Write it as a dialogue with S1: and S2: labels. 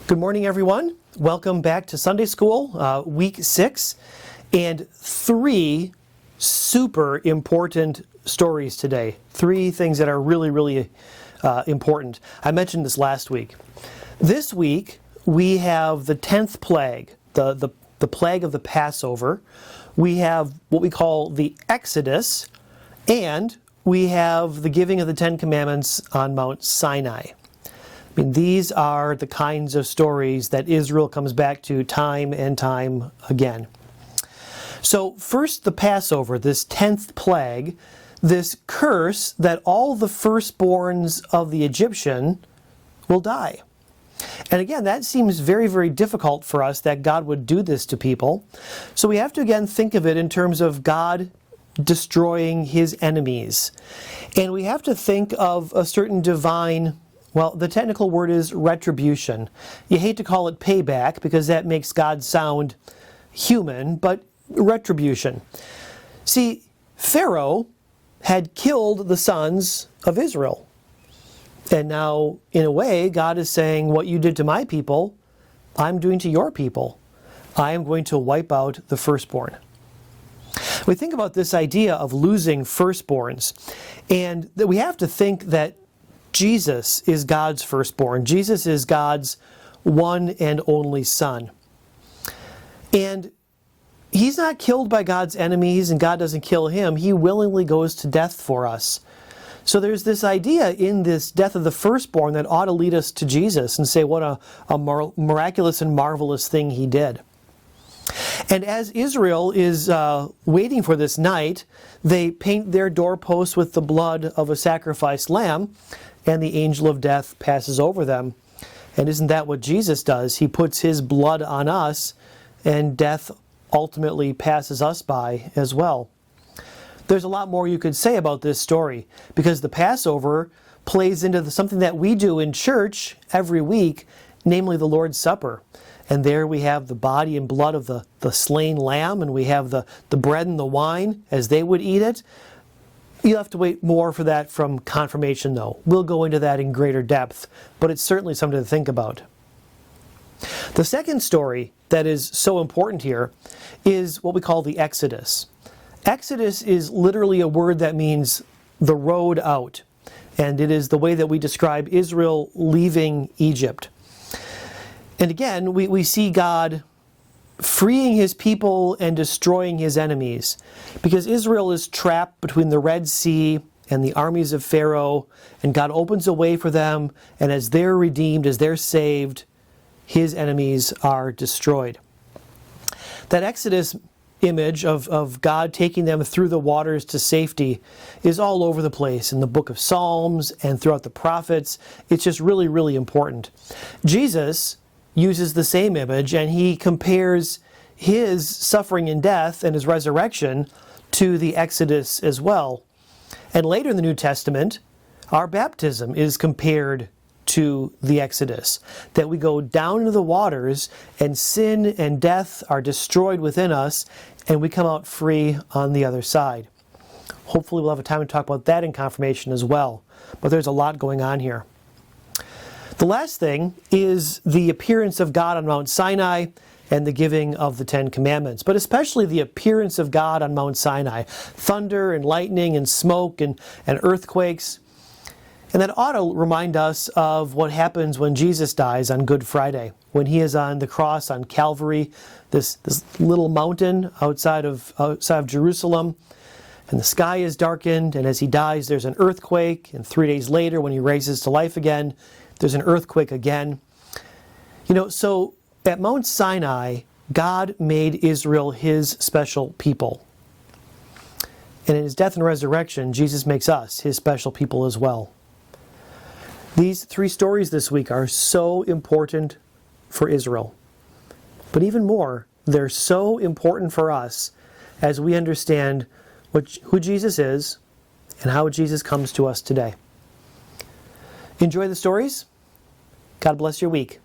S1: Good morning, everyone. Welcome back to Sunday School, week 6, and 3 super important stories today. 3 things that are really important. I mentioned this last week. This week, we have the 10th plague, the plague of the Passover. We have what we call the Exodus, and we have the giving of the 10 Commandments on Mount Sinai. I mean, these are the kinds of stories that Israel comes back to time and time again. So first, the Passover, this 10th plague, this curse that all the firstborns of the Egyptian will die. And again, that seems very difficult for us that God would do this to people. So we have to again think of it in terms of God destroying his enemies. And we have to think of a certain divine, well, the technical word is retribution. You hate to call it payback because that makes God sound human, but retribution. See, Pharaoh had killed the sons of Israel. And now, in a way, God is saying, what you did to my people, I'm doing to your people. I am going to wipe out the firstborn. We think about this idea of losing firstborns, and that we have to think that Jesus is God's firstborn. Jesus is God's one and only Son. And he's not killed by God's enemies, and God doesn't kill him. He willingly goes to death for us. So there's this idea in this death of the firstborn that ought to lead us to Jesus and say what a miraculous and marvelous thing he did. And as Israel is waiting for this night, they paint their doorposts with the blood of a sacrificed lamb, and the angel of death passes over them. And isn't that what Jesus does? He puts his blood on us, and death ultimately passes us by as well. There's a lot more you could say about this story, because the Passover plays into something that we do in church every week, namely the Lord's Supper. And there we have the body and blood of the slain lamb, and we have the bread and the wine as they would eat it. You'll have to wait more for that from confirmation, though. We'll go into that in greater depth, but it's certainly something to think about. The second story that is so important here is what we call the Exodus. Exodus is literally a word that means the road out, and it is the way that we describe Israel leaving Egypt. And again, we see God freeing his people and destroying his enemies, because Israel is trapped between the Red Sea and the armies of Pharaoh, and God opens a way for them, and as they're redeemed, as they're saved, his enemies are destroyed. That Exodus image of God taking them through the waters to safety is all over the place in the book of Psalms and throughout the prophets. It's just really important. Jesus uses the same image, and he compares his suffering and death and his resurrection to the Exodus as well. And later in the New Testament, our baptism is compared to the Exodus, that we go down into the waters and sin and death are destroyed within us, and we come out free on the other side. Hopefully we'll have a time to talk about that in confirmation as well, but there's a lot going on here. The last thing is the appearance of God on Mount Sinai and the giving of the 10 Commandments, but especially the appearance of God on Mount Sinai. Thunder and lightning and smoke and earthquakes. And that ought to remind us of what happens when Jesus dies on Good Friday, when he is on the cross on Calvary, this little mountain outside of Jerusalem, and the sky is darkened, and as he dies there's an earthquake, and 3 days later when he raises to life again, there's an earthquake again. So at Mount Sinai, God made Israel his special people. And in his death and resurrection, Jesus makes us his special people as well. These 3 stories this week are so important for Israel. But even more, they're so important for us as we understand who Jesus is and how Jesus comes to us today. Enjoy the stories. God bless your week.